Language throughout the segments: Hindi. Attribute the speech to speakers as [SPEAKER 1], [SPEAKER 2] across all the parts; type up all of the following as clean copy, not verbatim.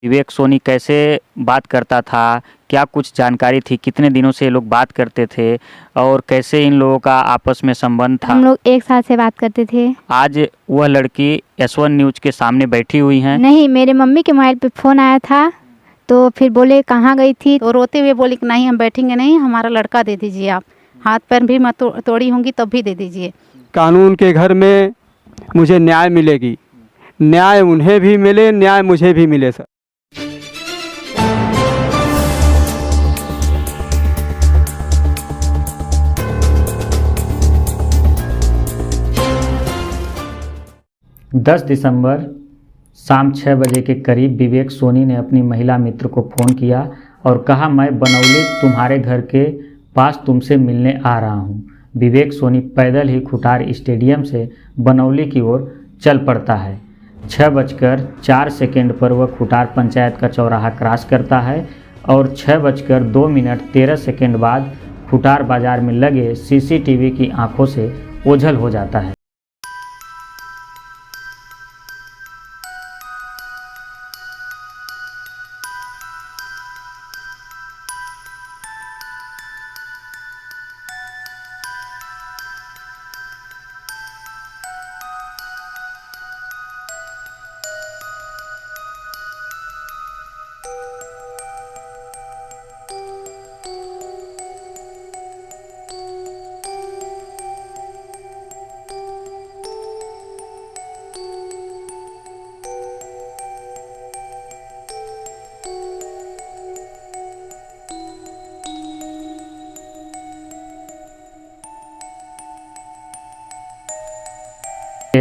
[SPEAKER 1] विवेक सोनी कैसे बात करता था, क्या कुछ जानकारी थी, कितने दिनों से ये लोग बात करते थे और कैसे इन लोगों का आपस में संबंध था।
[SPEAKER 2] हम लोग एक साथ से बात करते थे।
[SPEAKER 1] आज वह लड़की S1 न्यूज के सामने बैठी हुई हैं।
[SPEAKER 2] नहीं, मेरे मम्मी के मोबाइल पे फ़ोन आया था, तो फिर बोले कहाँ गई थी,
[SPEAKER 3] तो रोते हुए बोली कि नहीं हम बैठेंगे नहीं, हमारा लड़का दे दीजिए, आप हाथ पैर भी मैं तोड़ी होंगी तब भी दे दीजिए।
[SPEAKER 4] कानून के घर में मुझे न्याय मिलेगी, न्याय उन्हें भी मिले, न्याय मुझे भी मिले सर।
[SPEAKER 1] दस दिसंबर शाम 6 बजे के करीब विवेक सोनी ने अपनी महिला मित्र को फ़ोन किया और कहा, मैं बनौली तुम्हारे घर के पास तुमसे मिलने आ रहा हूं। विवेक सोनी पैदल ही खुटार स्टेडियम से बनौली की ओर चल पड़ता है। 6:04 पर वह खुटार पंचायत का चौराहा क्रॉस करता है और 6:02 बाद खुटार बाजार में लगे CCTV की आंखों से ओझल हो जाता है।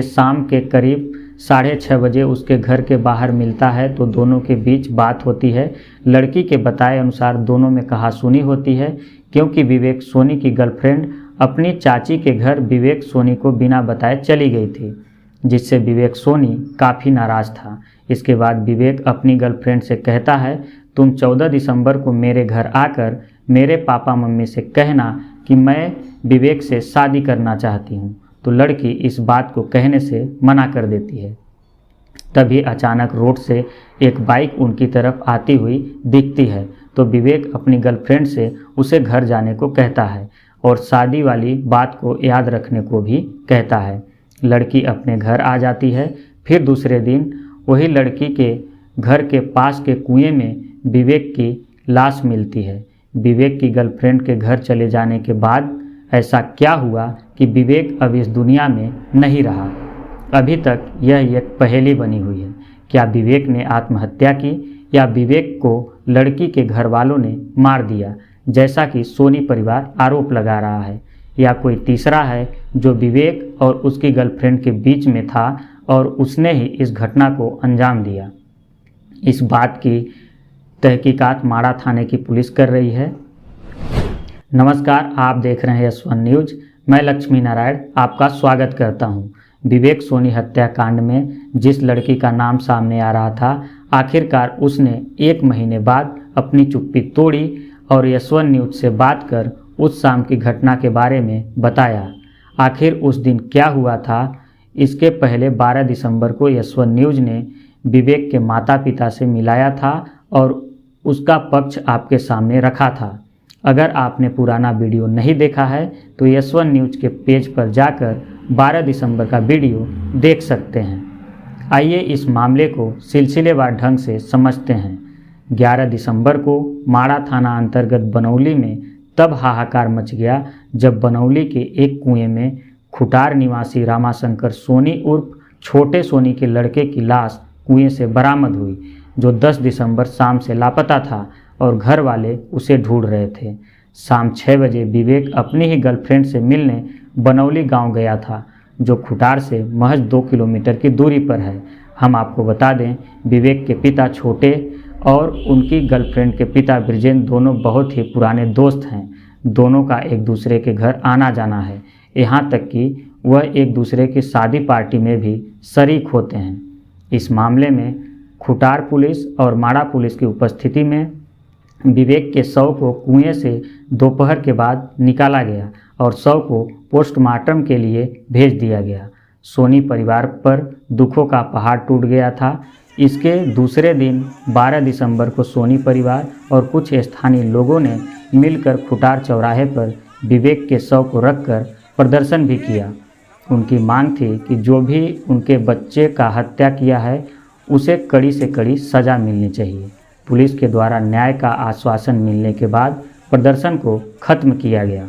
[SPEAKER 1] शाम के करीब 6:30 बजे उसके घर के बाहर मिलता है तो दोनों के बीच बात होती है। लड़की के बताए अनुसार दोनों में कहासुनी होती है क्योंकि विवेक सोनी की गर्लफ्रेंड अपनी चाची के घर विवेक सोनी को बिना बताए चली गई थी, जिससे विवेक सोनी काफ़ी नाराज़ था। इसके बाद विवेक अपनी गर्लफ्रेंड से कहता है, तुम 14 दिसंबर को मेरे घर आकर मेरे पापा मम्मी से कहना कि मैं विवेक से शादी करना चाहती हूँ। तो लड़की इस बात को कहने से मना कर देती है। तभी अचानक रोड से एक बाइक उनकी तरफ आती हुई दिखती है तो विवेक अपनी गर्लफ्रेंड से उसे घर जाने को कहता है और शादी वाली बात को याद रखने को भी कहता है। लड़की अपने घर आ जाती है। फिर दूसरे दिन वही लड़की के घर के पास के कुएं में विवेक की लाश मिलती है। विवेक की गर्लफ्रेंड के घर चले जाने के बाद ऐसा क्या हुआ कि विवेक अब इस दुनिया में नहीं रहा। अभी तक यह एक पहेली बनी हुई है। क्या विवेक ने आत्महत्या की या विवेक को लड़की के घर वालों ने मार दिया, जैसा कि सोनी परिवार आरोप लगा रहा है, या कोई तीसरा है जो विवेक और उसकी गर्लफ्रेंड के बीच में था और उसने ही इस घटना को अंजाम दिया। इस बात की तहकीकात माड़ा थाने की पुलिस कर रही है। नमस्कार, आप देख रहे हैं S1 न्यूज। मैं लक्ष्मी नारायण आपका स्वागत करता हूं। विवेक सोनी हत्याकांड में जिस लड़की का नाम सामने आ रहा था, आखिरकार उसने 1 महीने बाद अपनी चुप्पी तोड़ी और S1 न्यूज से बात कर उस शाम की घटना के बारे में बताया। आखिर उस दिन क्या हुआ था? इसके पहले 12 दिसंबर को S1 न्यूज ने विवेक के माता पिता से मिलाया था और उसका पक्ष आपके सामने रखा था। अगर आपने पुराना वीडियो नहीं देखा है तो S1 न्यूज के पेज पर जाकर 12 दिसंबर का वीडियो देख सकते हैं। आइए इस मामले को सिलसिलेवार ढंग से समझते हैं। 11 दिसंबर को माड़ा थाना अंतर्गत बनौली में तब हाहाकार मच गया जब बनौली के एक कुएं में खुटार निवासी रामाशंकर सोनी उर्फ छोटे सोनी के लड़के की लाश कुएं से बरामद हुई, जो 10 दिसंबर शाम से लापता था और घर वाले उसे ढूंढ रहे थे। शाम 6 बजे विवेक अपनी ही गर्लफ्रेंड से मिलने बनौली गांव गया था, जो खुटार से महज 2 किलोमीटर की दूरी पर है। हम आपको बता दें, विवेक के पिता छोटे और उनकी गर्लफ्रेंड के पिता ब्रिजेंद्र दोनों बहुत ही पुराने दोस्त हैं। दोनों का एक दूसरे के घर आना जाना है, यहाँ तक कि वह एक दूसरे की शादी पार्टी में भी शरीक होते हैं। इस मामले में खुटार पुलिस और माड़ा पुलिस की उपस्थिति में विवेक के शव को कुएं से दोपहर के बाद निकाला गया और शव को पोस्टमार्टम के लिए भेज दिया गया। सोनी परिवार पर दुखों का पहाड़ टूट गया था। इसके दूसरे दिन 12 दिसंबर को सोनी परिवार और कुछ स्थानीय लोगों ने मिलकर खुटार चौराहे पर विवेक के शव को रखकर प्रदर्शन भी किया। उनकी मांग थी कि जो भी उनके बच्चे का हत्या किया है उसे कड़ी से कड़ी सज़ा मिलनी चाहिए। पुलिस के द्वारा न्याय का आश्वासन मिलने के बाद प्रदर्शन को खत्म किया गया।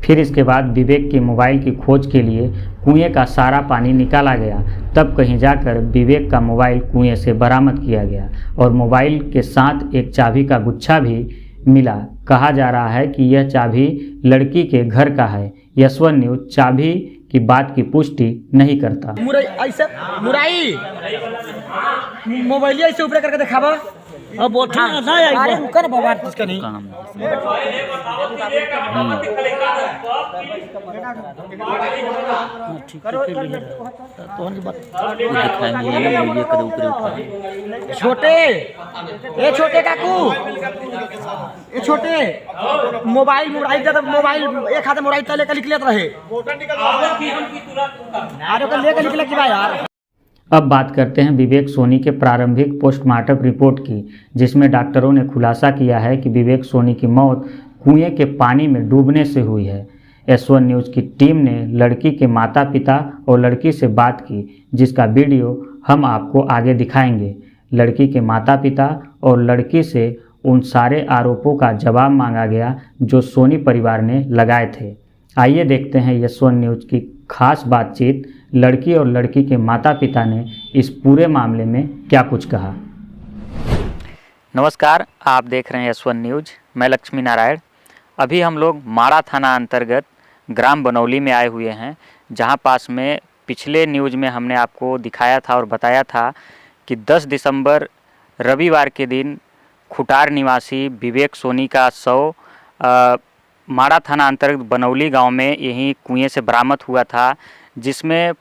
[SPEAKER 1] फिर इसके बाद विवेक के मोबाइल की खोज के लिए कुएं का सारा पानी निकाला गया। तब कहीं जाकर विवेक का मोबाइल कुएं से बरामद किया गया और मोबाइल के साथ एक चाबी का गुच्छा भी मिला। कहा जा रहा है कि यह चाबी लड़की के घर का है। यशवंत न्यूज चाबी की बात की पुष्टि नहीं करता।
[SPEAKER 5] मुराई मोबाइल ऐसे ऊपर करके दिखावा। अब बोलता अरे रुकर बाबा इसका नहीं छोटे ए छोटे काकू ए छोटे मोबाइल एक हाथ मोबाइल तले का निकलत रहे अरे को लेकर निकले कि भाई यार।
[SPEAKER 1] अब बात करते हैं विवेक सोनी के प्रारंभिक पोस्टमार्टम रिपोर्ट की, जिसमें डॉक्टरों ने खुलासा किया है कि विवेक सोनी की मौत कुएं के पानी में डूबने से हुई है। यशवंत न्यूज़ की टीम ने लड़की के माता पिता और लड़की से बात की, जिसका वीडियो हम आपको आगे दिखाएंगे। लड़की के माता पिता और लड़की से उन सारे आरोपों का जवाब मांगा गया जो सोनी परिवार ने लगाए थे। आइए देखते हैं यशवंत न्यूज़ की खास बातचीत। लड़की और लड़की के माता पिता ने इस पूरे मामले में क्या कुछ कहा।
[SPEAKER 6] नमस्कार, आप देख रहे हैं यशवंत न्यूज। मैं लक्ष्मी नारायण। अभी हम लोग माड़ा थाना अंतर्गत ग्राम बनौली में आए हुए हैं, जहां पास में पिछले न्यूज में हमने आपको दिखाया था और बताया था कि 10 दिसंबर रविवार के दिन खुटार निवासी विवेक सोनी का शव माड़ा थाना अंतर्गत बनौली गांव में यहीं कुएं से बरामद हुआ था, जिसमें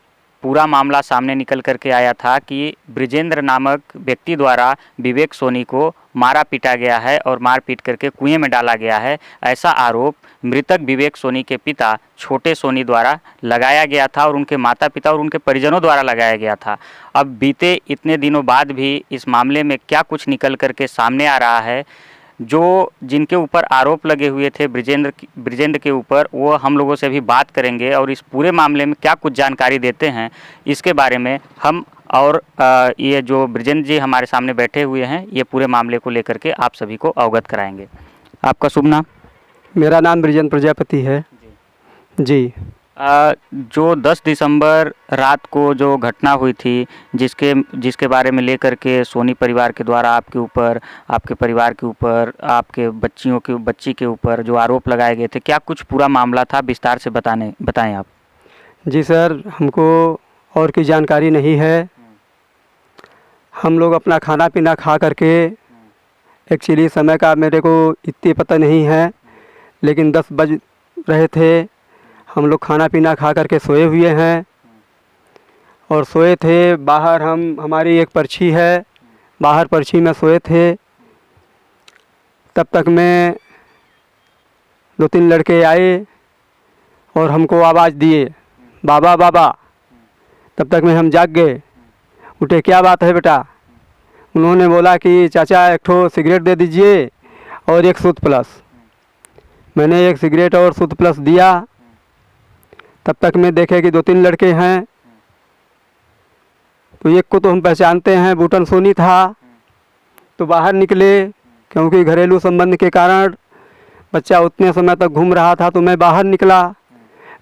[SPEAKER 6] पूरा मामला सामने निकल करके आया था कि ब्रिजेंद्र नामक व्यक्ति द्वारा विवेक सोनी को मारा पीटा गया है और मार पीट करके कुएं में डाला गया है। ऐसा आरोप मृतक विवेक सोनी के पिता छोटे सोनी द्वारा लगाया गया था और उनके माता पिता और उनके परिजनों द्वारा लगाया गया था। अब बीते इतने दिनों बाद भी इस मामले में क्या कुछ निकल करके सामने आ रहा है, जो जिनके ऊपर आरोप लगे हुए थे ब्रिजेंद्र के ऊपर, वो हम लोगों से भी बात करेंगे और इस पूरे मामले में क्या कुछ जानकारी देते हैं इसके बारे में हम और ये जो ब्रिजेंद्र जी हमारे सामने बैठे हुए हैं, ये पूरे मामले को लेकर के आप सभी को अवगत कराएंगे। आपका शुभ नाम?
[SPEAKER 4] मेरा नाम ब्रिजेंद्र प्रजापति है जी।
[SPEAKER 6] जो 10 दिसंबर रात को जो घटना हुई थी, जिसके बारे में लेकर के सोनी परिवार के द्वारा आपके ऊपर, आपके परिवार के ऊपर, आपके बच्ची के ऊपर जो आरोप लगाए गए थे, क्या कुछ पूरा मामला था, विस्तार से बताएं आप।
[SPEAKER 4] जी सर, हमको और की जानकारी नहीं है। हम लोग अपना खाना पीना खा करके, एक्चुअली समय का मेरे को इतनी पता नहीं है, लेकिन 10 बज रहे थे। हम लोग खाना पीना खा करके सोए हुए हैं और सोए थे बाहर। हमारी एक पर्ची है, बाहर पर्ची में सोए थे। तब तक में 2-3 लड़के आए और हमको आवाज़ दिए, बाबा बाबा। तब तक में हम जाग गए, उठे, क्या बात है बेटा? उन्होंने बोला कि चाचा एक ठो सिगरेट दे दीजिए और एक सूत प्लस। मैंने एक सिगरेट और सूत प्लस दिया। तब तक मैं देखे कि 2-3 लड़के हैं, तो एक को तो हम पहचानते हैं, बूटन सोनी था। तो बाहर निकले, क्योंकि घरेलू संबंध के कारण बच्चा उतने समय तक घूम रहा था। तो मैं बाहर निकला,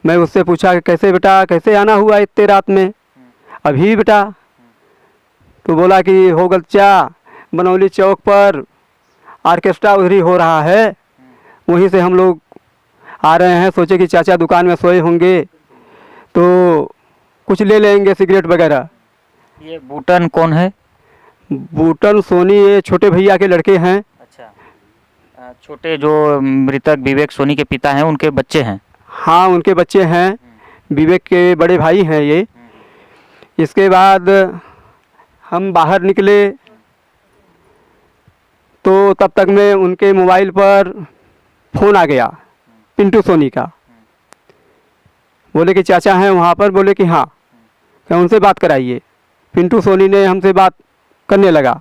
[SPEAKER 4] मैं उससे पूछा कि कैसे बेटा, कैसे आना हुआ इतने रात में? अभी बेटा। तो बोला कि हो गलचा बनौली चौक पर ऑर्केस्ट्रा उधरी हो रहा है, वहीं से हम लोग आ रहे हैं। सोचे कि चाचा दुकान में सोए होंगे तो कुछ ले लेंगे सिगरेट वगैरह।
[SPEAKER 6] ये बूटन कौन है?
[SPEAKER 4] बूटन सोनी ये छोटे भैया के लड़के हैं।
[SPEAKER 6] अच्छा, छोटे जो मृतक विवेक सोनी के पिता हैं, उनके बच्चे हैं?
[SPEAKER 4] हाँ, उनके बच्चे हैं। विवेक के बड़े भाई हैं ये। इसके बाद हम बाहर निकले तो तब तक में उनके मोबाइल पर फ़ोन आ गया पिंटू सोनी का। बोले कि चाचा हैं वहाँ पर? बोले कि हाँ। क्या उनसे बात कराइए। पिंटू सोनी ने हमसे बात करने लगा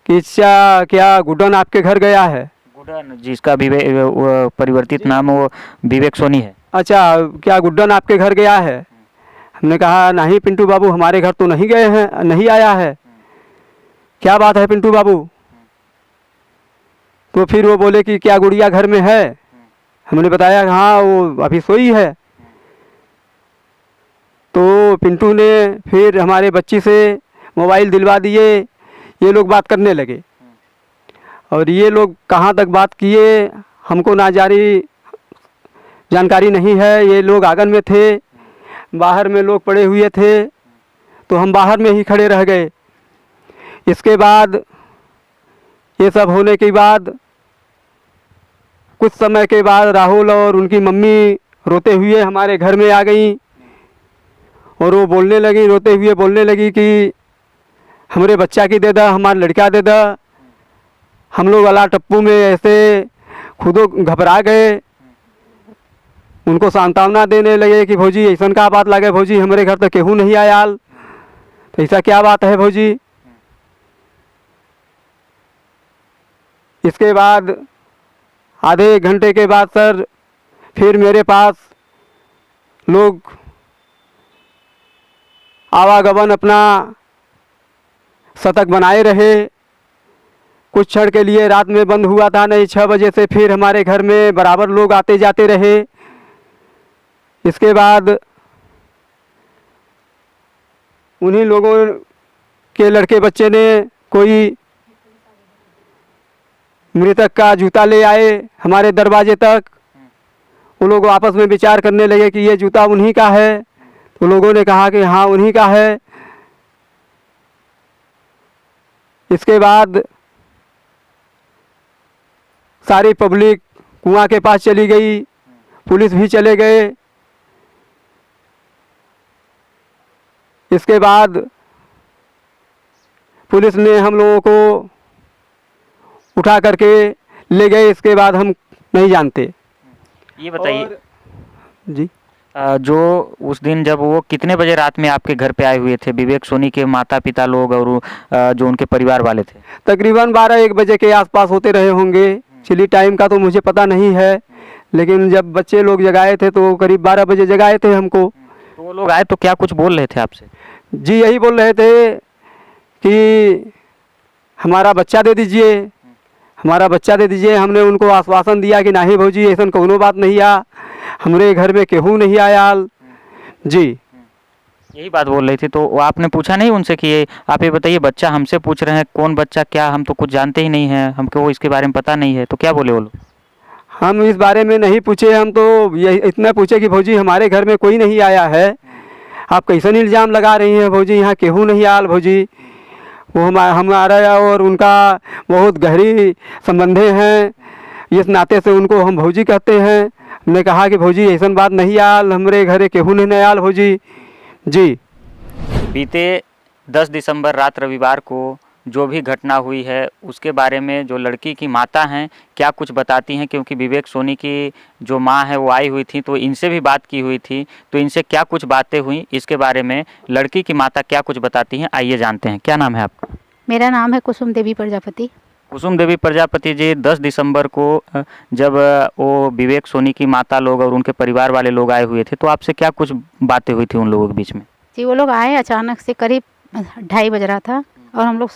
[SPEAKER 4] कि अच्छा क्या गुड्डन आपके घर गया है?
[SPEAKER 6] गुड्डन जिसका परिवर्तित नाम वो विवेक सोनी है।
[SPEAKER 4] अच्छा क्या गुड्डन आपके घर गया है? हमने कहा नहीं पिंटू बाबू हमारे घर तो नहीं गए हैं, नहीं आया है। क्या बात है पिंटू बाबू? तो फिर वो बोले कि क्या गुड़िया घर में है? हमने बताया हाँ वो अभी सोई है। तो पिंटू ने फिर हमारे बच्ची से मोबाइल दिलवा दिए। ये लोग बात करने लगे और ये लोग कहाँ तक बात किए हमको ना जानकारी नहीं है। ये लोग आंगन में थे, बाहर में लोग पड़े हुए थे, तो हम बाहर में ही खड़े रह गए। इसके बाद ये सब होने के बाद कुछ समय के बाद राहुल और उनकी मम्मी रोते हुए हमारे घर में आ गई और वो बोलने लगी, रोते हुए बोलने लगी कि हमारे बच्चा की दे दा, हमारा लड़का दे दा। हम लोग अला टप्पू में ऐसे खुदो घबरा गए। उनको सांत्वना देने लगे कि भौजी ऐसा का बात लगे भौजी हमारे घर तो केहू नहीं आया। तो ऐसा क्या बात है भौजी? इसके बाद आधे एक घंटे के बाद सर फिर मेरे पास लोग आवागमन अपना शतक बनाए रहे। कुछ क्षण के लिए रात में बंद हुआ था, नहीं 6 बजे से फिर हमारे घर में बराबर लोग आते जाते रहे। इसके बाद उन्हीं लोगों के लड़के बच्चे ने कोई मृतक का जूता ले आए हमारे दरवाजे तक। वो लोग आपस में विचार करने लगे कि ये जूता उन्हीं का है। तो लोगों ने कहा कि हाँ उन्हीं का है। इसके बाद सारी पब्लिक कुआं के पास चली गई, पुलिस भी चले गए। इसके बाद पुलिस ने हम लोगों को उठा करके ले गए। इसके बाद हम नहीं जानते।
[SPEAKER 6] ये बताइए
[SPEAKER 4] जी
[SPEAKER 6] जो उस दिन जब वो कितने बजे रात में आपके घर पे आए हुए थे विवेक सोनी के माता पिता लोग और जो उनके परिवार वाले थे?
[SPEAKER 4] तकरीबन 12-1 बजे के आसपास होते रहे होंगे। चलिए टाइम का तो मुझे पता नहीं है, लेकिन जब बच्चे लोग जगाए थे तो करीब 12 बजे जगाए थे हमको।
[SPEAKER 6] तो वो लोग आए तो क्या कुछ बोल रहे थे आपसे?
[SPEAKER 4] जी यही बोल रहे थे कि हमारा बच्चा दे दीजिए, हमारा बच्चा दे दीजिए। हमने उनको आश्वासन दिया कि नहीं भौजी ऐसा कोनो बात नहीं आ, हमारे घर में केहू नहीं आया। जी
[SPEAKER 6] यही बात बोल रही थी। तो आपने पूछा नहीं उनसे कि ये आप ये बताइए बच्चा हमसे पूछ रहे हैं कौन बच्चा क्या, हम तो कुछ जानते ही नहीं हैं, हमको इसके बारे में पता नहीं है। तो क्या बोले वो लोग?
[SPEAKER 4] हम इस बारे में नहीं पूछे, हम तो यही इतना पूछे कि भौजी हमारे घर में कोई नहीं आया है, आप कैसे इल्ज़ाम लगा रही हैं भौजी, यहाँ केहू नहीं आल भौजी। वो हमारा और उनका बहुत गहरी संबंधे हैं, इस नाते से उनको हम भौजी कहते हैं। हमने कहा कि भौजी ऐसा बात नहीं आल, हमारे घरे केहू नहीं आल भौजी। जी
[SPEAKER 6] बीते 10 दिसंबर रात रविवार को जो भी घटना हुई है उसके बारे में जो लड़की की माता हैं क्या कुछ बताती हैं, क्योंकि विवेक सोनी की जो माँ है वो आई हुई थी तो इनसे भी बात की हुई थी। तो इनसे क्या कुछ बातें हुई इसके बारे में लड़की की माता क्या कुछ बताती हैं, आइए जानते हैं। क्या नाम है आपका?
[SPEAKER 3] मेरा नाम है कुसुम देवी प्रजापति।
[SPEAKER 6] कुसुम देवी प्रजापति जी, 10 दिसंबर को जब वो विवेक सोनी की माता लोग और उनके परिवार वाले लोग आए हुए थे तो आपसे क्या कुछ बातें हुई थी उन लोगों के बीच में?
[SPEAKER 3] जी वो लोग आए अचानक से, करीब 2:30 बज रहा था और हम लोग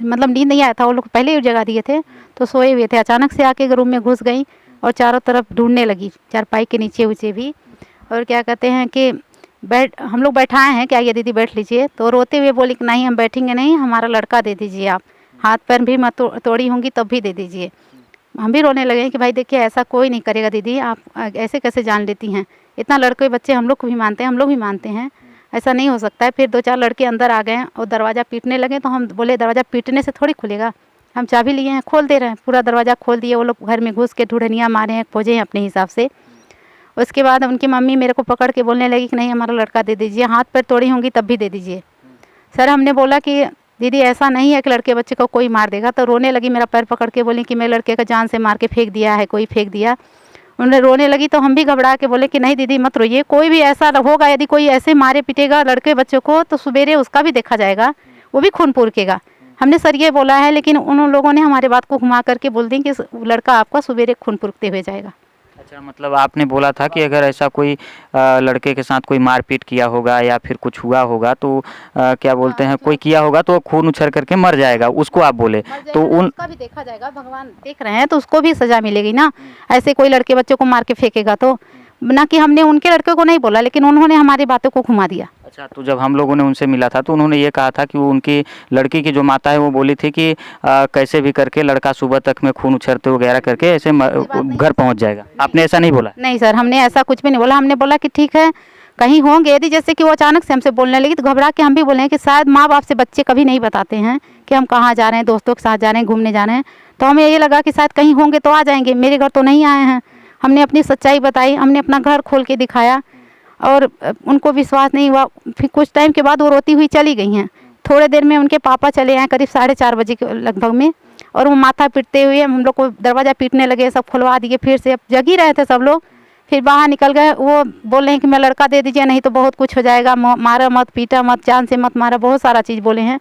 [SPEAKER 3] मतलब नींद नहीं आया था, वो लोग पहले ही जगा दिए थे तो सोए हुए थे। अचानक से आके रूम में घुस गई और चारों तरफ ढूंढने लगी, चारपाई के नीचे ऊँचे भी। और क्या कहते हैं कि हम लोग बैठाए हैं, क्या ये दीदी बैठ लीजिए। तो रोते हुए बोली कि नहीं हम बैठेंगे नहीं, हमारा लड़का दे दीजिए, आप हाथ पैर भी मैं तोड़ी होंगी तब भी दे दीजिए। हम भी रोने लगे कि भाई देखिए ऐसा कोई नहीं करेगा दीदी, आप ऐसे कैसे जान लेती हैं, इतना लड़के बच्चे हम लोग को भी मानते हैं, हम लोग भी मानते हैं, ऐसा नहीं हो सकता है। फिर 2-4 लड़के अंदर आ गए और दरवाज़ा पीटने लगे। तो हम बोले दरवाज़ा पीटने से थोड़ी खुलेगा, हम चाबी लिए हैं खोल दे रहे हैं। पूरा दरवाज़ा खोल दिए, वो लोग घर में घुस के ढूंढनियाँ मारे हैं, खोजे हैं अपने हिसाब से। उसके बाद उनकी मम्मी मेरे को पकड़ के बोलने लगी कि नहीं हमारा लड़का दे दीजिए, हाथ पैर तोड़ी होंगी तब भी दे दीजिए। सर हमने बोला कि दीदी ऐसा नहीं है कि लड़के बच्चे को कोई मार देगा। तो रोने लगी, मेरा पैर पकड़ के बोली कि मेरे लड़के का जान से मार के फेंक दिया है, कोई फेंक दिया। उन्होंने रोने लगी तो हम भी घबरा के बोले कि नहीं दीदी मत रोइए, कोई भी ऐसा होगा यदि कोई ऐसे मारे पीटेगा लड़के बच्चों को तो सवेरे उसका भी देखा जाएगा, वो भी खून पूरकेगा। हमने सर ये बोला है, लेकिन उन लोगों ने हमारे बात को घुमा करके बोल दी कि लड़का आपका सवेरे खून पूरकते हुए जाएगा।
[SPEAKER 6] अच्छा, मतलब आपने बोला था कि अगर ऐसा कोई लड़के के साथ कोई मारपीट किया होगा या फिर कुछ हुआ होगा तो क्या बोलते हैं कोई किया होगा तो खून उछल करके मर जाएगा, उसको आप बोले तो
[SPEAKER 3] उसका भी देखा जाएगा, भगवान देख रहे हैं तो उसको भी सजा मिलेगी ना। ऐसे कोई लड़के बच्चों को मार के फेंकेगा तो ना, कि हमने उनके लड़के को नहीं बोला लेकिन उन्होंने हमारी बातों को घुमा दिया।
[SPEAKER 6] अच्छा, तो जब हम लोगों ने उनसे मिला था तो उन्होंने ये कहा था कि वो उनकी लड़की की जो माता है वो बोली थी कि कैसे भी करके लड़का सुबह तक में खून उछलते वगैरह करके ऐसे घर पहुंच जाएगा। आपने ऐसा नहीं बोला?
[SPEAKER 3] नहीं सर, हमने ऐसा कुछ भी नहीं बोला। हमने बोला कि ठीक है कहीं होंगे, यदि जैसे कि वो अचानक से हमसे बोलने लगी तो घबरा के हम भी बोले हैं कि शायद माँ बाप से बच्चे कभी नहीं बताते हैं कि हम कहाँ जा रहे हैं, दोस्तों के साथ जा रहे हैं, घूमने जा रहे हैं। तो हमें ये लगा कि शायद कहीं होंगे तो आ जाएंगे, मेरे घर तो नहीं आए हैं। हमने अपनी सच्चाई बताई, हमने अपना घर खोल के दिखाया और उनको विश्वास नहीं हुआ। फिर कुछ टाइम के बाद वो रोती हुई चली गई हैं। थोड़े देर में उनके पापा चले आए करीब 4:30 बजे के लगभग में, और वो माथा पीटते हुए हम लोग को दरवाज़ा पीटने लगे, सब खुलवा दिए। फिर से अब जग ही रहे थे सब लोग, फिर बाहर निकल गए। वो बोल रहे हैं कि मैं लड़का दे दीजिए नहीं तो बहुत कुछ हो जाएगा, मारा मत, पीटा मत, जान से मत मारा, बहुत सारा चीज़ बोले हैं।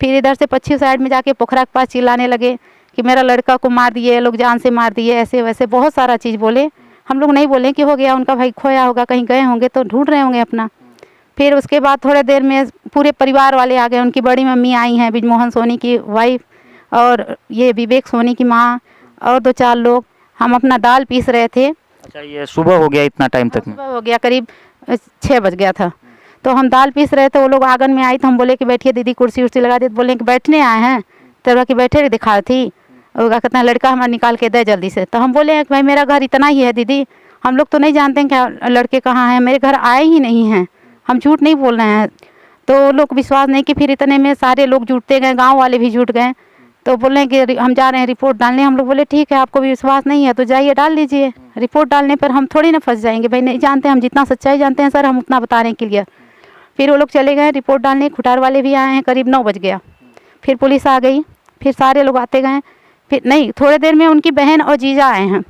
[SPEAKER 3] फिर इधर से पश्चिम साइड में जाके पोखरा के पास चिल्लाने लगे कि मेरा लड़का को मार दिए लोग, जान से मार दिए, ऐसे वैसे बहुत सारा चीज़ बोले। हम लोग नहीं बोले कि हो गया उनका भाई खोया होगा, कहीं गए होंगे तो ढूंढ रहे होंगे अपना। फिर उसके बाद थोड़े देर में पूरे परिवार वाले आ गए। उनकी बड़ी मम्मी आई हैं, बिजमोहन सोनी की वाइफ, और ये विवेक सोनी की माँ, और 2-4 लोग। हम अपना दाल पीस रहे थे।
[SPEAKER 6] अच्छा, ये सुबह हो गया इतना टाइम तक में?
[SPEAKER 3] सुबह हो गया, करीब 6 बज गया था। तो हम दाल पीस रहे थे, वो लोग आंगन में आई तो हम बोले कि बैठिए दीदी, कुर्सी उर्सी लगा दी। तो बोले कि बैठने आए हैं, तो कि बैठे दिखा थी। और क्या कहते हैं लड़का हमारा निकाल के दे जल्दी से। तो हम बोले हैं कि भाई मेरा घर इतना ही है दीदी, हम लोग तो नहीं जानते हैं क्या लड़के कहाँ हैं, मेरे घर आए ही नहीं हैं, हम झूठ नहीं बोल रहे हैं। तो लोग विश्वास नहीं कि फिर इतने में सारे लोग जुटते गए, गांव वाले भी जुट गए। तो बोल रहे हैं कि हम जा रहे हैं रिपोर्ट डालने। हम लोग बोले ठीक है, आपको भी विश्वास नहीं है तो जाइए डाल लीजिए। रिपोर्ट डालने पर हम थोड़ी ना फंस जाएंगे, भाई नहीं जानते, हम जितना सच्चाई जानते हैं सर हम उतना बता रहे हैं क्लियर। फिर वो लोग चले गए रिपोर्ट डालने, खुटार वाले भी आए हैं, करीब 9 बज गया। फिर पुलिस आ गई, फिर सारे लोग आते गए। फिर नहीं, थोड़ी देर में उनकी बहन और जीजा आए हैं,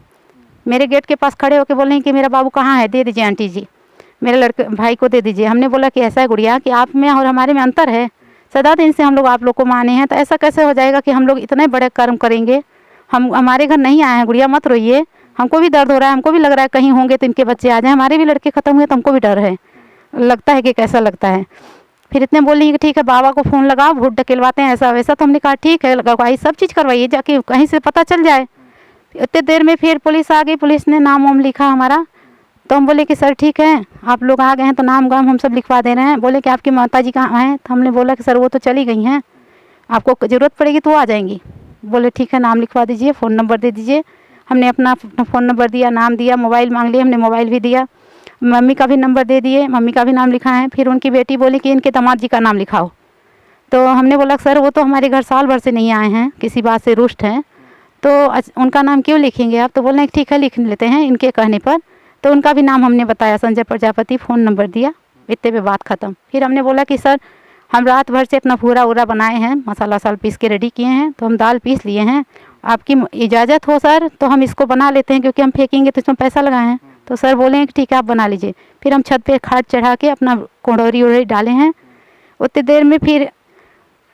[SPEAKER 3] मेरे गेट के पास खड़े होकर बोल रहे हैं कि मेरा बाबू कहाँ है, दे दीजिए आंटी जी, मेरे लड़के भाई को दे दीजिए। हमने बोला कि ऐसा है गुड़िया कि आप में और हमारे में अंतर है, सदा दिन से हम लोग आप लोग को माने हैं, तो ऐसा कैसे हो जाएगा कि हम लोग इतने बड़े कर्म करेंगे। हम हमारे घर नहीं आए हैं गुड़िया, मत रोइए, हमको भी दर्द हो रहा है, हमको भी लग रहा है कहीं होंगे तो इनके बच्चे आ जाएं, हमारे भी लड़के ख़त्म हुए तो हमको भी डर है, लगता है कि कैसा लगता है। फिर इतने बोली कि ठीक है बाबा को फ़ोन लगाओ, वोट ढकेलवाते हैं, ऐसा वैसा। तो हमने कहा ठीक है लगवाइए, सब चीज़ करवाइए, जाके कहीं से पता चल जाए। इतने देर में फिर पुलिस आ गई, पुलिस ने नाम वाम लिखा हमारा। तो हम बोले कि सर ठीक है आप लोग आ गए हैं तो नाम गाम हम सब लिखवा दे रहे हैं। बोले कि आपकी माता जी कहाँ हैं? तो हमने बोला कि सर वो तो चली गई हैं, आपको ज़रूरत पड़ेगी तो आ जाएंगी। बोले ठीक है नाम लिखवा दीजिए, फ़ोन नंबर दे दीजिए। हमने अपना फ़ोन नंबर दिया, नाम दिया, मोबाइल मांग लिया, हमने मोबाइल भी दिया, मम्मी का भी नंबर दे दिए, मम्मी का भी नाम लिखा है। फिर उनकी बेटी बोली कि इनके दामाद जी का नाम लिखाओ। तो हमने बोला सर वो तो हमारे घर साल भर से नहीं आए हैं, किसी बात से रुष्ट हैं, तो उनका नाम क्यों लिखेंगे आप? तो बोल रहे हैं ठीक है लिख लेते हैं इनके कहने पर। तो उनका भी नाम हमने बताया, संजय प्रजापति, फ़ोन नंबर दिया, इतने पे बात ख़त्म। फिर हमने बोला कि सर हम रात भर से अपना पूरा उरा बनाए हैं, मसाला साल पीस के रेडी किए हैं, तो हम दाल पीस लिए हैं, आपकी इजाज़त हो सर तो हम इसको बना लेते हैं, क्योंकि हम फेंकेंगे तो इसमें पैसा लगाए हैं। तो सर बोले हैं कि ठीक है आप बना लीजिए। फिर हम छत पे खाट चढ़ा के अपना कोड़ोरी उड़ोरी डाले हैं। उतनी देर में फिर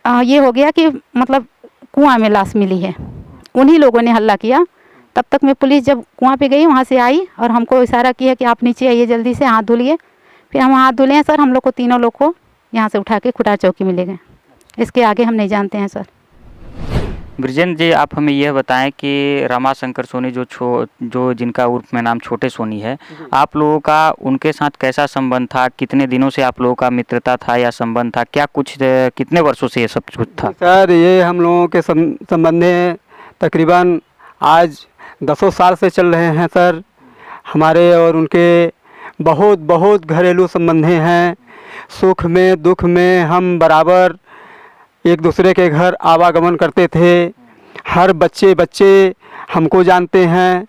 [SPEAKER 3] ये हो गया कि मतलब कुआं में लाश मिली है, उन्हीं लोगों ने हल्ला किया। तब तक मैं पुलिस जब कुआं पे गई वहाँ से आई और हमको इशारा किया कि आप नीचे आइए जल्दी से, हाथ धुलिए। फिर हम हाथ धुले हैं सर, हम लोग को तीनों लोग को यहाँ से उठा के खुटार चौकी में ले गए। इसके आगे हम नहीं जानते हैं सर।
[SPEAKER 6] ब्रिजेंद्र जी आप हमें यह बताएं कि रमाशंकर सोनी जो जिनका उर्फ में नाम छोटे सोनी है, आप लोगों का उनके साथ कैसा संबंध था? कितने दिनों से आप लोगों का मित्रता था या संबंध था? क्या कुछ कितने वर्षों से ये सब कुछ था?
[SPEAKER 4] सर ये हम लोगों के संबंध तकरीबन आज 10 साल से चल रहे हैं सर। हमारे और उनके बहुत बहुत घरेलू संबंधें हैं। सुख में दुख में हम बराबर एक दूसरे के घर आवागमन करते थे। हर बच्चे हमको जानते हैं,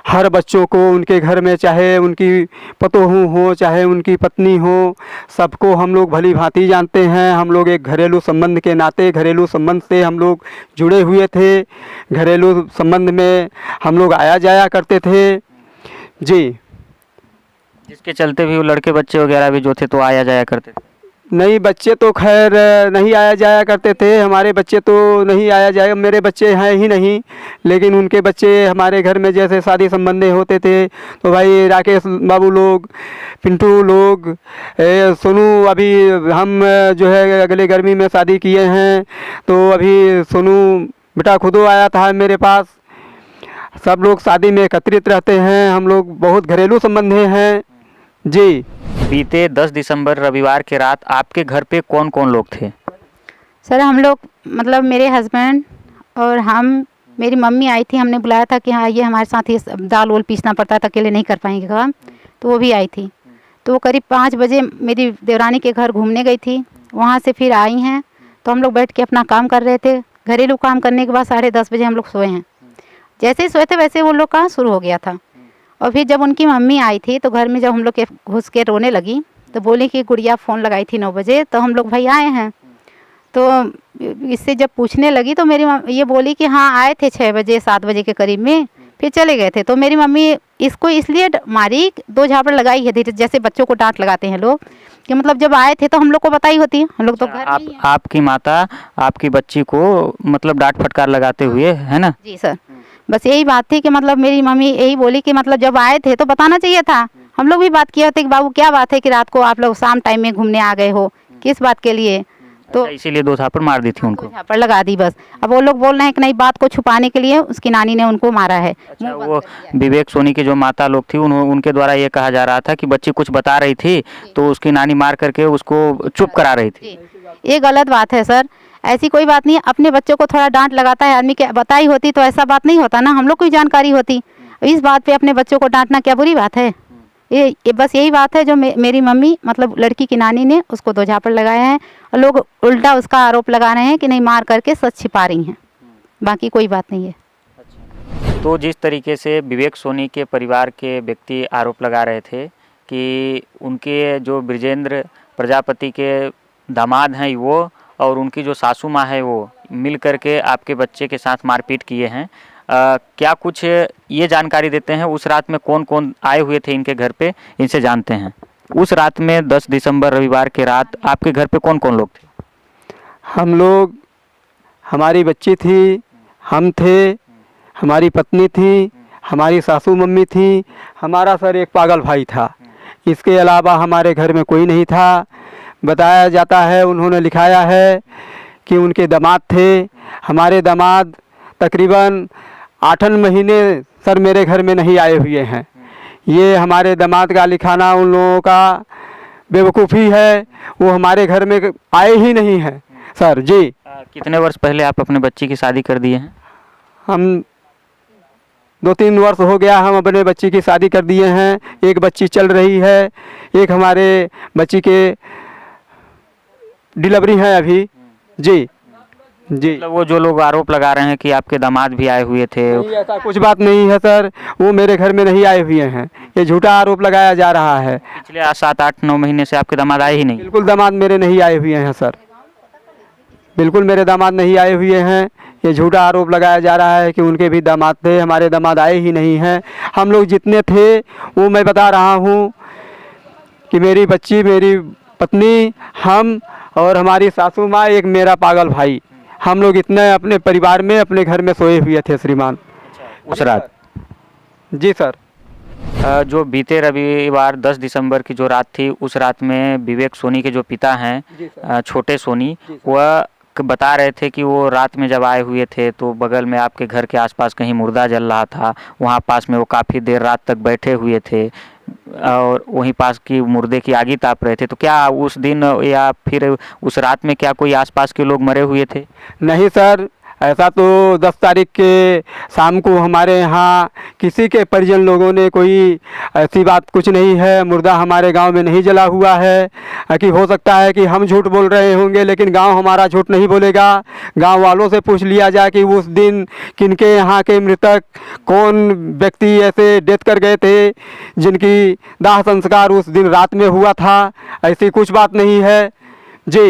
[SPEAKER 4] हर बच्चों को उनके घर में, चाहे उनकी पतोहू हो चाहे उनकी पत्नी हो, सबको हम लोग भली भांति जानते हैं। हम लोग एक घरेलू संबंध के नाते, घरेलू संबंध से हम लोग जुड़े हुए थे। घरेलू संबंध में हम लोग आया जाया करते थे जी।
[SPEAKER 6] जिसके चलते भी वो लड़के बच्चे वगैरह भी जो थे तो आया जाया करते थे?
[SPEAKER 4] नहीं, बच्चे तो खैर नहीं आया जाया करते थे। हमारे बच्चे तो नहीं आया जाया, मेरे बच्चे हैं ही नहीं, लेकिन उनके बच्चे हमारे घर में जैसे शादी संबंधी होते थे तो भाई राकेश बाबू लोग, पिंटू लोग, सोनू, अभी हम जो है अगले गर्मी में शादी किए हैं तो अभी सोनू बेटा खुद आया था मेरे पास। सब लोग शादी में एकत्रित रहते हैं। हम लोग बहुत घरेलू संबंधी हैं जी।
[SPEAKER 6] बीते 10 दिसंबर रविवार के रात आपके घर पे कौन कौन लोग थे?
[SPEAKER 3] सर हम लोग मतलब मेरे हस्बैंड और हम, मेरी मम्मी आई थी, हमने बुलाया था कि हाँ ये हमारे साथ ही दाल वोल पीसना पड़ता था, अकेले नहीं कर पाएंगे काम, तो वो भी आई थी। तो वो करीब 5 बजे मेरी देवरानी के घर घूमने गई थी, वहाँ से फिर आई हैं तो हम लोग बैठ के अपना काम कर रहे थे। घरेलू काम करने के बाद 10:30 बजे हम लोग सोए हैं। जैसे ही सोए थे वैसे वो लोग का शुरू हो गया था। और फिर जब उनकी मम्मी आई थी तो घर में जब हम लोग के घुस के रोने लगी तो बोली कि गुड़िया फ़ोन लगाई थी 9 बजे, तो हम लोग भाई आए हैं। तो इससे जब पूछने लगी तो मेरी ये बोली कि हाँ आए थे 6 बजे 7 बजे के करीब में, फिर चले गए थे। तो मेरी मम्मी इसको इसलिए मारी, 2 झापड़ लगाई है धीरे, जैसे बच्चों को डांट लगाते हैं लोग, कि मतलब जब आए थे तो हम लोग को बताई होती है, हम लोग तो घर में ही हैं।
[SPEAKER 6] आपकी माता आपकी बच्ची को मतलब डांट फटकार लगाते हुए, है ना?
[SPEAKER 3] जी सर, बस यही बात थी कि मतलब मेरी मम्मी यही बोली कि मतलब जब आए थे तो बताना चाहिए था। हम लोग भी बात किया होते कि बाबू क्या बात है कि रात को आप लोग शाम टाइम में घूमने आ गए हो, किस बात के लिए? तो
[SPEAKER 6] अच्छा, इसीलिए 2 झापड़ मार दी थी उनको?
[SPEAKER 3] झापड़ लगा दी बस। अब वो लोग बोल रहे हैं कि नहीं, बात को छुपाने के लिए उसकी नानी ने उनको मारा है।
[SPEAKER 6] अच्छा, वो विवेक सोनी की जो माता लोग थी उनके द्वारा ये कहा जा रहा था कि बच्ची कुछ बता रही थी तो उसकी नानी मार करके उसको चुप करा रही थी।
[SPEAKER 3] ये गलत बात है सर, ऐसी कोई बात नहीं है। अपने बच्चों को थोड़ा डांट लगाता है आदमी, के बताई होती तो ऐसा बात नहीं होता ना, हम लोग को जानकारी होती। इस बात पे अपने बच्चों को डांटना क्या बुरी बात है? ये बस यही बात है जो मेरी मम्मी मतलब लड़की की नानी ने उसको 2 झापड़ लगाए हैं और लोग उल्टा उसका आरोप लगा रहे हैं कि नहीं मार करके सच छिपा रही हैं, बाकी कोई बात नहीं है।
[SPEAKER 6] तो जिस तरीके से विवेक सोनी के परिवार के व्यक्ति आरोप लगा रहे थे कि उनके जो ब्रिजेंद्र प्रजापति के दामाद हैं वो और उनकी जो सासू माँ है वो मिल करके आपके बच्चे के साथ मारपीट किए हैं, क्या कुछ ये जानकारी देते हैं उस रात में कौन कौन आए हुए थे इनके घर पे, इनसे जानते हैं। उस रात में 10 दिसंबर रविवार के रात आपके घर पे कौन कौन लोग थे?
[SPEAKER 4] हम लोग, हमारी बच्ची थी, हम थे, हमारी पत्नी थी, हमारी सासू मम्मी थी, हमारा सर एक पागल भाई था। इसके अलावा हमारे घर में कोई नहीं था। बताया जाता है, उन्होंने लिखाया है कि उनके दामाद थे। हमारे दामाद तकरीबन 8 महीने सर मेरे घर में नहीं आए हुए हैं। ये हमारे दामाद का लिखाना उन लोगों का बेवकूफ़ी है, वो हमारे घर में आए ही नहीं हैं सर जी।
[SPEAKER 6] कितने वर्ष पहले आप अपने बच्ची की शादी कर दिए हैं?
[SPEAKER 4] हम 2-3 वर्ष हो गया हम अपने बच्ची की शादी कर दिए हैं। एक बच्ची चल रही है, एक हमारे बच्ची के डिलीवरी है अभी जी। जी,
[SPEAKER 6] मतलब वो जो लोग आरोप लगा रहे हैं कि आपके दामाद भी आए हुए थे,
[SPEAKER 4] नहीं, ऐसा कुछ बात नहीं है सर, वो मेरे घर में नहीं आए हुए हैं। ये झूठा आरोप लगाया जा रहा है।
[SPEAKER 6] पिछले 7-8-9 महीने से आपके दामाद आए ही नहीं?
[SPEAKER 4] बिल्कुल दामाद मेरे नहीं आए हुए हैं सर, बिल्कुल मेरे दामाद नहीं आए हुए हैं। ये झूठा आरोप लगाया जा रहा है कि उनके भी दामाद थे, हमारे दामाद आए ही नहीं हैं। हम लोग जितने थे वो मैं बता रहा हूँ कि मेरी बच्ची, मेरी पत्नी, हम और हमारी सासू माँ, एक मेरा पागल भाई, हम लोग इतने अपने परिवार में अपने घर में सोए हुए थे श्रीमान
[SPEAKER 6] उस रात।
[SPEAKER 4] जी सर।
[SPEAKER 6] जो बीते रविवार 10 दिसंबर की जो रात थी, उस रात में विवेक सोनी के जो पिता हैं छोटे सोनी, वह बता रहे थे कि वो रात में जब आए हुए थे तो बगल में आपके घर के आसपास कहीं मुर्दा जल रहा था, वहाँ पास में वो काफ़ी देर रात तक बैठे हुए थे और वहीं पास की मुर्दे की आग ताप रहे थे। तो क्या उस दिन या फिर उस रात में क्या कोई आसपास के लोग मरे हुए थे?
[SPEAKER 4] नहीं सर, ऐसा तो 10 तारीख के शाम को हमारे यहाँ किसी के परिजन लोगों ने कोई ऐसी बात कुछ नहीं है, मुर्दा हमारे गांव में नहीं जला हुआ है। कि हो सकता है कि हम झूठ बोल रहे होंगे, लेकिन गांव हमारा झूठ नहीं बोलेगा। गांव वालों से पूछ लिया जाए कि उस दिन किनके यहाँ के मृतक कौन व्यक्ति ऐसे डेथ कर गए थे जिनकी दाह संस्कार उस दिन रात में हुआ था। ऐसी कुछ बात नहीं है जी।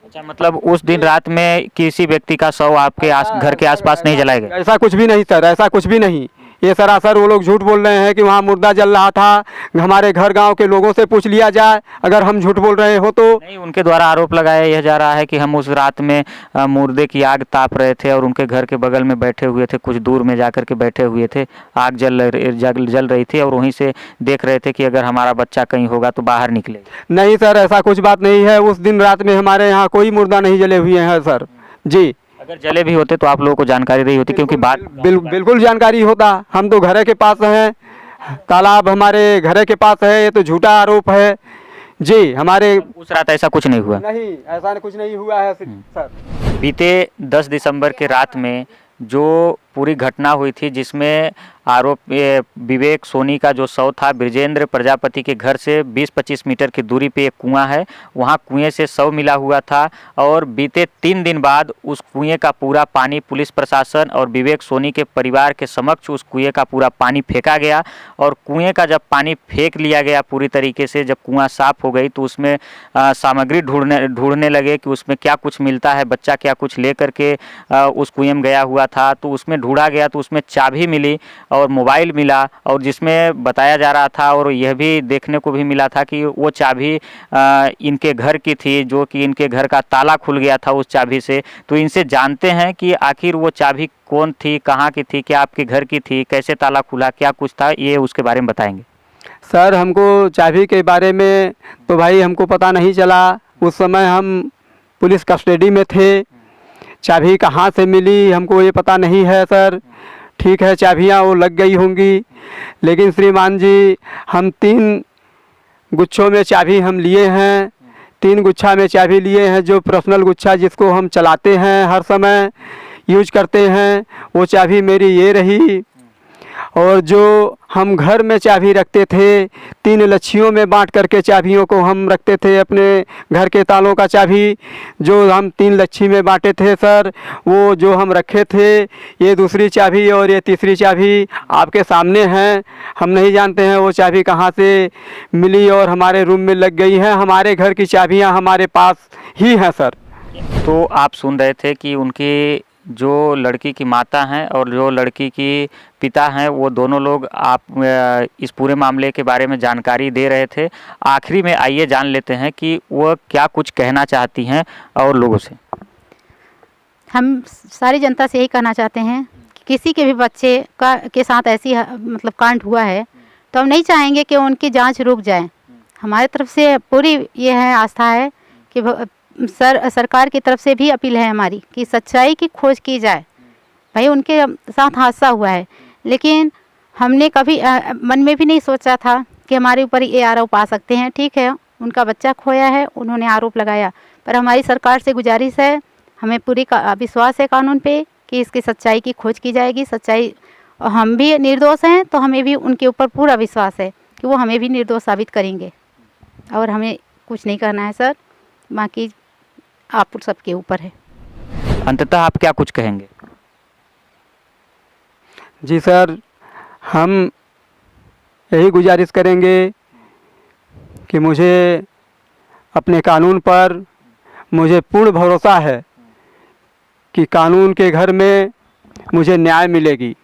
[SPEAKER 6] अच्छा, मतलब उस दिन रात में किसी व्यक्ति का शव आपके घर के आसपास नहीं जलाया गया?
[SPEAKER 4] ऐसा कुछ भी नहीं सर, ऐसा कुछ भी नहीं। ये सरासर वो लोग झूठ बोल रहे हैं कि वहाँ मुर्दा जल रहा था। हमारे घर गांव के लोगों से पूछ लिया जाए अगर हम झूठ बोल रहे हो तो।
[SPEAKER 6] नहीं, उनके द्वारा आरोप लगाया यह जा रहा है कि हम उस रात में मुर्दे की आग ताप रहे थे और उनके घर के बगल में बैठे हुए थे, कुछ दूर में जाकर के बैठे हुए थे, आग जल रही थी और वहीं से देख रहे थे कि अगर हमारा बच्चा कहीं होगा तो बाहर निकलेगा।
[SPEAKER 4] नहीं सर, ऐसा कुछ बात नहीं है। उस दिन रात में हमारे यहाँ कोई मुर्दा नहीं जले हुए हैं सर जी।
[SPEAKER 6] अगर जले भी होते तो आप लोगों को जानकारी रही होती, क्योंकि बात
[SPEAKER 4] बिल्कुल जानकारी होता। हम तो घरे के पास हैं, तालाब हमारे घरे के पास है। ये तो झूठा आरोप है जी। हमारे
[SPEAKER 6] उस रात ऐसा कुछ नहीं हुआ?
[SPEAKER 4] नहीं, ऐसा कुछ नहीं हुआ है सर।
[SPEAKER 6] बीते 10 दिसंबर के रात में जो पूरी घटना हुई थी, जिसमें आरोप विवेक सोनी का जो शव था, ब्रिजेंद्र प्रजापति के घर से 20-25 मीटर की दूरी पे एक कुआं है, वहां कुएं से शव मिला हुआ था। और बीते 3 दिन बाद उस कुएं का पूरा पानी पुलिस प्रशासन और विवेक सोनी के परिवार के समक्ष उस कुएं का पूरा पानी फेंका गया। और कुएं का जब पानी फेंक लिया गया पूरी तरीके से, जब कुआं साफ हो गई तो उसमें सामग्री ढूंढने लगे कि उसमें क्या कुछ मिलता है। बच्चा क्या कुछ ले करके उस कुएं में गया हुआ था, तो उसमें ढूंढा गया तो उसमें चाबी मिली और मोबाइल मिला, और जिसमें बताया जा रहा था और यह भी देखने को भी मिला था कि वो चाबी इनके घर की थी, जो कि इनके घर का ताला खुल गया था उस चाबी से। तो इनसे जानते हैं कि आखिर वो चाबी कौन थी, कहाँ की थी, क्या आपके घर की थी, कैसे ताला खुला, क्या कुछ था, ये उसके बारे में बताएंगे।
[SPEAKER 4] सर हमको चाबी के बारे में तो भाई हमको पता नहीं चला। उस समय हम पुलिस कस्टडी में थे। चाबी कहाँ से मिली हमको ये पता नहीं है सर। ठीक है, चाबियाँ वो लग गई होंगी, लेकिन श्रीमान जी हम 3 गुच्छों में चाबी हम लिए हैं। 3 गुच्छा में चाबी लिए हैं, जो पर्सनल गुच्छा जिसको हम चलाते हैं, हर समय यूज करते हैं, वो चाबी मेरी ये रही। और जो हम घर में चाबी रखते थे, 3 लच्छियों में बांट करके चाबियों को हम रखते थे। अपने घर के तालों का चाबी जो हम 3 लच्छी में बांटे थे सर, वो जो हम रखे थे, ये दूसरी चाबी और ये तीसरी चाबी आपके सामने हैं। हम नहीं जानते हैं वो चाबी कहाँ से मिली और हमारे रूम में लग गई है। हमारे घर की चाबियाँ हमारे पास ही हैं सर।
[SPEAKER 6] तो आप सुन रहे थे कि उनकी जो लड़की की माता हैं और जो लड़की की पिता हैं, वो दोनों लोग आप इस पूरे मामले के बारे में जानकारी दे रहे थे। आखिरी में आइए जान लेते हैं कि वह क्या कुछ कहना चाहती हैं और लोगों से।
[SPEAKER 3] हम सारी जनता से यही कहना चाहते हैं कि किसी के भी बच्चे के साथ ऐसी मतलब कांड हुआ है तो हम नहीं चाहेंगे कि उनकी जांच रुक जाए। हमारी तरफ से पूरी ये है आस्था है कि सरकार की तरफ से भी अपील है हमारी कि सच्चाई की खोज की जाए। भाई उनके साथ हादसा हुआ है, लेकिन हमने कभी मन में भी नहीं सोचा था कि हमारे ऊपर ये आरोप आ सकते हैं। ठीक है, उनका बच्चा खोया है, उन्होंने आरोप लगाया, पर हमारी सरकार से गुजारिश है, हमें पूरी विश्वास है कानून पे कि इसकी सच्चाई की खोज की जाएगी। सच्चाई, हम भी निर्दोष हैं तो हमें भी उनके ऊपर पूरा विश्वास है कि वो हमें भी निर्दोष साबित करेंगे। और हमें कुछ नहीं करना है सर, बाकी आप सबके ऊपर है।
[SPEAKER 6] अंततः आप क्या कुछ कहेंगे?
[SPEAKER 4] जी सर, हम यही गुजारिश करेंगे कि मुझे अपने कानून पर मुझे पूर्ण भरोसा है कि कानून के घर में मुझे न्याय मिलेगी।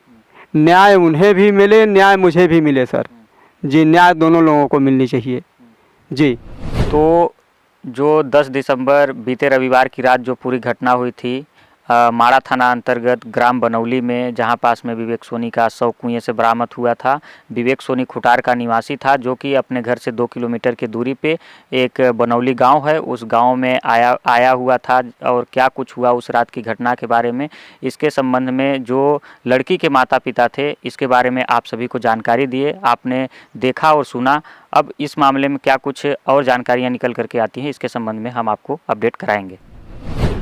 [SPEAKER 4] न्याय उन्हें भी मिले, न्याय मुझे भी मिले सर जी। न्याय दोनों लोगों को मिलनी चाहिए जी।
[SPEAKER 6] तो जो 10 दिसंबर बीते रविवार की रात जो पूरी घटना हुई थी माड़ा थाना अंतर्गत ग्राम बनौली में, जहां पास में विवेक सोनी का शव कुएं से बरामद हुआ था। विवेक सोनी खुटार का निवासी था, जो कि अपने घर से 2 किलोमीटर की दूरी पे एक बनौली गांव है, उस गांव में आया हुआ था। और क्या कुछ हुआ उस रात की घटना के बारे में, इसके संबंध में जो लड़की के माता पिता थे, इसके बारे में आप सभी को जानकारी दिए, आपने देखा और सुना। अब इस मामले में क्या कुछ और जानकारियाँ निकल करके आती हैं, इसके संबंध में हम आपको अपडेट कराएंगे।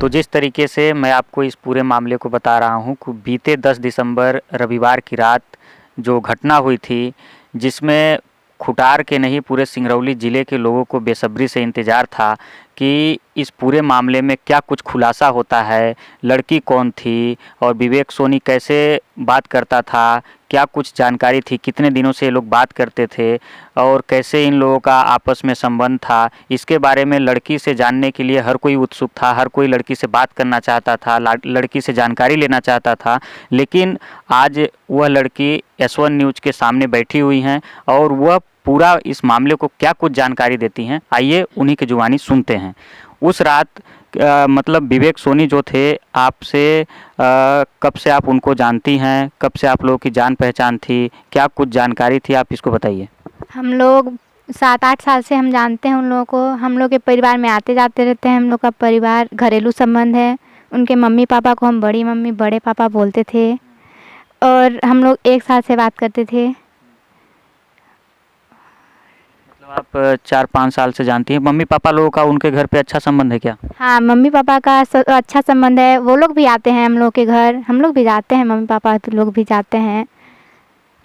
[SPEAKER 6] तो जिस तरीके से मैं आपको इस पूरे मामले को बता रहा हूँ कि बीते 10 दिसंबर रविवार की रात जो घटना हुई थी, जिसमें खुटार के नहीं पूरे सिंगरौली ज़िले के लोगों को बेसब्री से इंतज़ार था कि इस पूरे मामले में क्या कुछ खुलासा होता है, लड़की कौन थी और विवेक सोनी कैसे बात करता था, क्या कुछ जानकारी थी, कितने दिनों से ये लोग बात करते थे और कैसे इन लोगों का आपस में संबंध था। इसके बारे में लड़की से जानने के लिए हर कोई उत्सुक था, हर कोई लड़की से बात करना चाहता था, लड़की से जानकारी लेना चाहता था। लेकिन आज वह लड़की S1 न्यूज़ के सामने बैठी हुई हैं और वह पूरा इस मामले को क्या कुछ जानकारी देती हैं, आइए उन्हीं की जुबानी सुनते हैं। उस रात मतलब विवेक सोनी जो थे, आपसे कब से आप उनको जानती हैं, कब से आप लोगों की जान पहचान थी, क्या कुछ जानकारी थी, आप इसको बताइए।
[SPEAKER 2] हम लोग 7-8 साल से हम जानते हैं उन लोगों को। हम लोग के परिवार में आते जाते रहते हैं। हम लोग का परिवार घरेलू संबंध है। उनके मम्मी पापा को हम बड़ी मम्मी बड़े पापा बोलते थे और हम लोग 1 साल से बात करते थे।
[SPEAKER 6] आप 4-5 साल से जानती हैं। मम्मी पापा लोगों का उनके घर पे अच्छा संबंध है क्या?
[SPEAKER 2] हाँ, मम्मी पापा का अच्छा संबंध है। वो लोग भी आते हैं हम लोग के घर, हम लोग भी जाते हैं, मम्मी पापा लोग भी जाते हैं।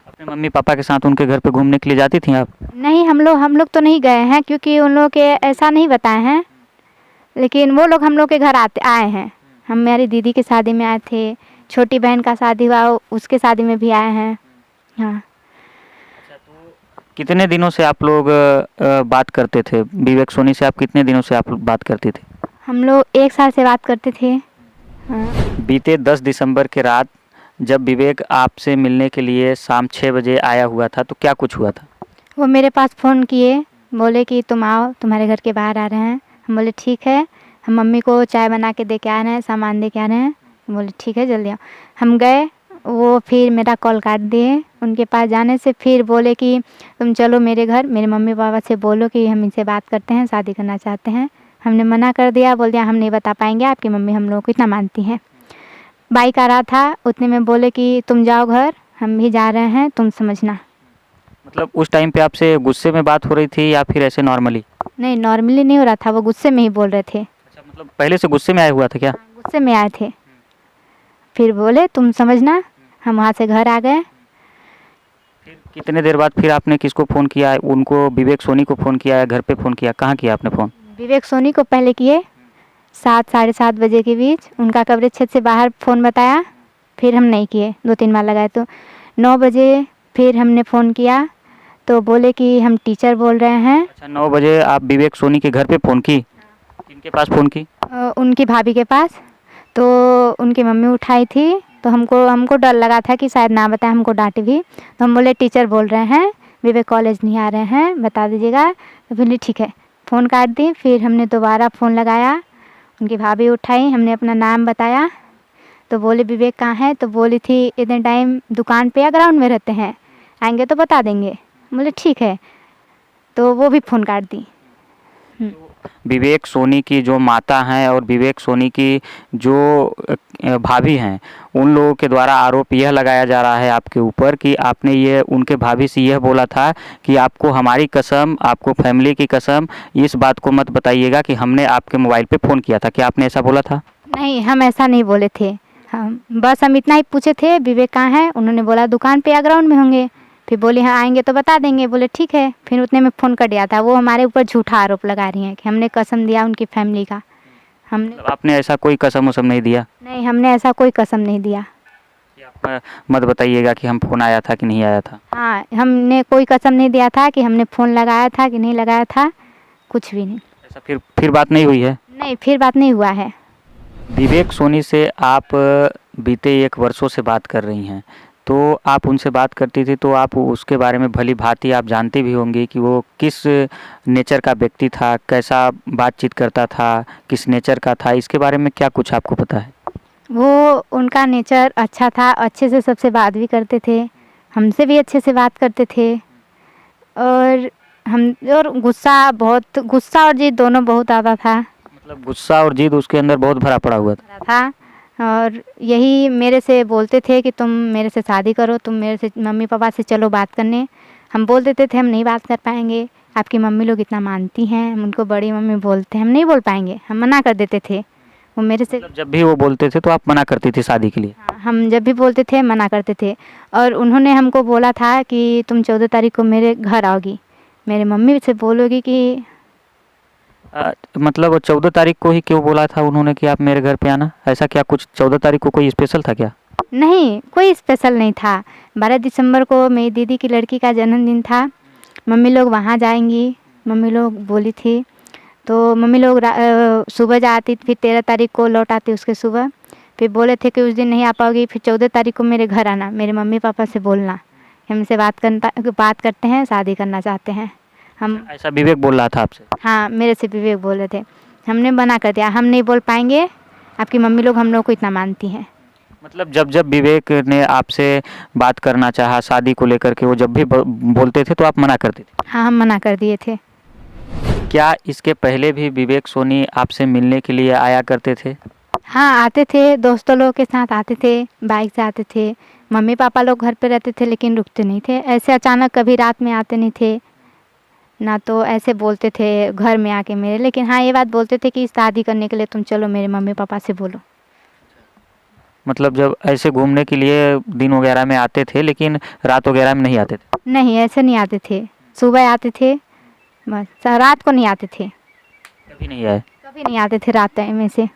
[SPEAKER 6] अपने मम्मी पापा के साथ उनके घर पे घूमने के लिए जाती थी आप?
[SPEAKER 2] नहीं, हम लोग तो नहीं गए हैं क्योंकि उन लोग के ऐसा नहीं बताए हैं, लेकिन वो लोग हम लोग के घर आए हैं। हम मेरी दीदी की शादी में आए थे, छोटी बहन का शादी हुआ उसके शादी में भी आए हैं। हाँ।
[SPEAKER 6] कितने दिनों से आप लोग बात करते थे विवेक सोनी से? आप कितने दिनों से आप बात करती थी?
[SPEAKER 2] हम लोग 1 साल से बात करते थे। हाँ।
[SPEAKER 6] बीते 10 दिसंबर के रात जब विवेक आपसे मिलने के लिए शाम 6 बजे आया हुआ था, तो क्या कुछ हुआ था?
[SPEAKER 2] वो मेरे पास फ़ोन किए, बोले कि तुम आओ, तुम्हारे घर के बाहर आ रहे हैं। हम बोले ठीक है, हम मम्मी को चाय बना के दे के आ रहे हैं, सामान दे के आ रहे हैं। बोले ठीक है, जल्दी आओ। हम गए, वो फिर मेरा कॉल काट दिए। उनके पास जाने से फिर बोले कि तुम चलो मेरे घर, मेरे मम्मी पापा से बोलो कि हम इनसे बात करते हैं, शादी करना चाहते हैं। हमने मना कर दिया, बोल दिया हम नहीं बता पाएंगे, आपकी मम्मी हम लोगों को इतना मानती हैं। बाइक आ रहा था, उतने में बोले कि तुम जाओ घर, हम भी जा रहे हैं, तुम समझना।
[SPEAKER 6] मतलब उस टाइम पे आपसे गुस्से में बात हो रही थी या फिर ऐसे नॉर्मली?
[SPEAKER 2] नहीं, नॉर्मली नहीं हो रहा था, वो गुस्से में ही बोल रहे थे।
[SPEAKER 6] अच्छा, मतलब पहले से गुस्से में आया हुआ था क्या?
[SPEAKER 2] गुस्से में आए थे। फिर बोले तुम समझना। हम वहाँ से घर आ गए।
[SPEAKER 6] फिर कितने देर बाद फिर आपने किसको फ़ोन किया? उनको विवेक सोनी को फ़ोन किया या घर पे फ़ोन किया? कहाँ किया आपने फ़ोन?
[SPEAKER 2] विवेक सोनी को पहले किए 7 साढ़े 7 बजे के बीच। उनका कवरेज क्षेत्र से बाहर फ़ोन बताया, फिर हम नहीं किए, 2-3 बार लगाए। तो 9 बजे फिर हमने फ़ोन किया तो बोले कि हम टीचर बोल रहे हैं।
[SPEAKER 6] अच्छा, 9 बजे आप विवेक सोनी के घर पे फ़ोन की? किनके पास फ़ोन की?
[SPEAKER 2] उनकी भाभी के पास। तो उनकी मम्मी उठाई थी, तो हमको डर लगा था कि शायद ना बताए, हमको डांटे भी। तो हम बोले टीचर बोल रहे हैं, विवेक कॉलेज नहीं आ रहे हैं, बता दीजिएगा। तो बोले ठीक है, फ़ोन काट दी। फिर हमने दोबारा फ़ोन लगाया, उनकी भाभी उठाई, हमने अपना नाम बताया। तो बोले विवेक कहाँ है? तो बोली थी इतने टाइम दुकान पे या ग्राउंड में रहते हैं, आएंगे तो बता देंगे। बोले ठीक है, तो वो भी फ़ोन काट दी।
[SPEAKER 6] विवेक सोनी की जो माता हैं और विवेक सोनी की जो भाभी हैं, उन लोगों के द्वारा आरोप यह लगाया जा रहा है आपके ऊपर कि आपने ये उनके भाभी से यह बोला था कि आपको हमारी कसम, आपको फैमिली की कसम, इस बात को मत बताइएगा कि हमने आपके मोबाइल पे फ़ोन किया था। क्या आपने ऐसा बोला था?
[SPEAKER 2] नहीं, हम ऐसा नहीं बोले थे। हम इतना ही पूछे थे विवेक कहाँ है। उन्होंने बोला दुकान पे या ग्राउंड में होंगे। फिर बोले हाँ आएंगे तो बता देंगे। बोले ठीक है। फिर उतने में फ़ोन कट गया था। वो हमारे ऊपर झूठा आरोप लगा रही हैं कि हमने कसम दिया उनकी फैमिली का। हमने
[SPEAKER 6] आपने ऐसा कोई कसम वसम नहीं दिया?
[SPEAKER 2] नहीं, हमने ऐसा कोई कसम नहीं दिया।
[SPEAKER 6] आप मत बताइएगा कि हम फ़ोन आया था कि नहीं आया था।
[SPEAKER 2] हाँ, हमने कोई कसम नहीं दिया था कि हमने फ़ोन लगाया था कि नहीं लगाया था, कुछ भी नहीं।
[SPEAKER 6] ऐसा फिर बात नहीं हुई है?
[SPEAKER 2] नहीं, फिर बात नहीं हुआ है।
[SPEAKER 6] विवेक सोनी से आप बीते 1 वर्षों से बात कर रही हैं, तो आप उनसे बात करती थी तो आप उसके बारे में भली भांति आप जानती भी होंगी कि वो किस नेचर का व्यक्ति था, कैसा बातचीत करता था, किस नेचर का था, इसके बारे में क्या कुछ आपको पता है?
[SPEAKER 2] वो उनका नेचर अच्छा था, अच्छे से सबसे बात भी करते थे, हमसे भी अच्छे से बात करते थे। और गुस्सा और जिद दोनों बहुत आता था।
[SPEAKER 6] मतलब गुस्सा और जिद उसके अंदर बहुत भरा पड़ा हुआ
[SPEAKER 2] था। और यही मेरे से बोलते थे कि तुम मेरे से शादी करो, तुम मेरे से मम्मी पापा से चलो बात करने। हम बोल देते थे हम नहीं बात कर पाएंगे, आपकी मम्मी लोग इतना मानती हैं, हम उनको बड़ी मम्मी बोलते हैं, हम नहीं बोल पाएंगे, हम मना कर देते थे। वो मेरे से
[SPEAKER 6] मतलब जब भी वो बोलते थे तो आप मना करती थी शादी के लिए?
[SPEAKER 2] हम जब भी बोलते थे मना करते थे। और उन्होंने हमको बोला था कि तुम 14 तारीख को मेरे घर आओगी, मेरे मम्मी से बोलोगी कि
[SPEAKER 6] मतलब 14 तारीख को ही क्यों बोला था उन्होंने कि आप मेरे घर पे आना? ऐसा क्या कुछ 14 तारीख को कोई स्पेशल था क्या?
[SPEAKER 2] नहीं, कोई स्पेशल नहीं था। 12 दिसंबर को मेरी दीदी की लड़की का जन्मदिन था, मम्मी लोग वहाँ जाएंगी, मम्मी लोग बोली थी। तो मम्मी लोग सुबह जाती, फिर 13 तारीख को लौट आती उसके सुबह। फिर बोले थे कि उस दिन नहीं आ पाओगी, फिर 14 तारीख को मेरे घर आना, मेरे मम्मी पापा से बोलना हमसे बात करते हैं, शादी करना चाहते हैं हम।
[SPEAKER 6] ऐसा विवेक बोल रहा था आपसे?
[SPEAKER 2] हाँ, मेरे से विवेक बोल रहे थे। हमने मना कर दिया, हम नहीं बोल पाएंगे, आपकी मम्मी लोग हम लोग को इतना मानती हैं।
[SPEAKER 6] मतलब जब जब विवेक ने आपसे बात करना चाहा शादी को लेकर के, वो जब भी बोलते थे तो आप मना करते थे?
[SPEAKER 2] हाँ, हम मना कर दिए थे।
[SPEAKER 6] क्या इसके पहले भी विवेक सोनी आपसे मिलने के लिए आया करते थे?
[SPEAKER 2] हाँ, आते थे, दोस्तों लोगों के साथ आते थे, बाइक से आते थे। मम्मी पापा लोग घर पे रहते थे लेकिन रुकते नहीं थे, ऐसे अचानक कभी रात में आते नहीं थे ना, तो ऐसे बोलते थे घर में आके मेरे। लेकिन हाँ, ये बात बोलते थे कि शादी करने के लिए तुम चलो, मेरे मम्मी पापा से बोलो।
[SPEAKER 6] मतलब जब ऐसे घूमने के लिए दिन वगैरह में आते थे लेकिन रात वगैरह में नहीं आते थे?
[SPEAKER 2] नहीं, ऐसे नहीं आते थे, सुबह आते थे बस, रात को नहीं आते थे।
[SPEAKER 6] कभी नहीं आए?
[SPEAKER 2] कभी नहीं आते थे रात टाइम में से।